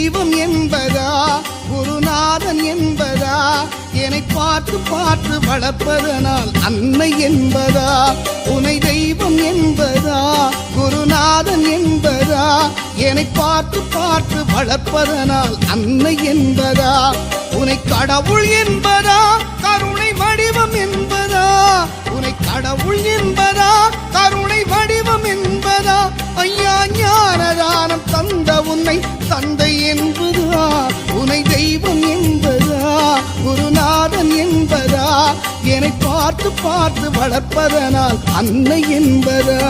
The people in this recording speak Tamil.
தெய்வம் என்பதா குருநாதன் என்பதா என்னை பார்த்து பார்த்து வளர்ப்பதனால் அன்னை என்பதா உனை தெய்வம் என்பதா குருநாதன் என்பதா என்னை பார்த்து பார்த்து வளர்ப்பதனால் அன்னை என்பதா உனை கடவுள் என்பதா கருணை வடிவம் என்பதா உனை கடவுள் என்பதா கருணை வடிவம் என்பதா ஐயா ஞானதானம் தந்த உன்னை தந்தை என்பதா உனை தெய்வம் என்பதா குருநாதன் என்பதா என்னை பார்த்து பார்த்து வளர்ப்பதனால் அன்னை என்பதா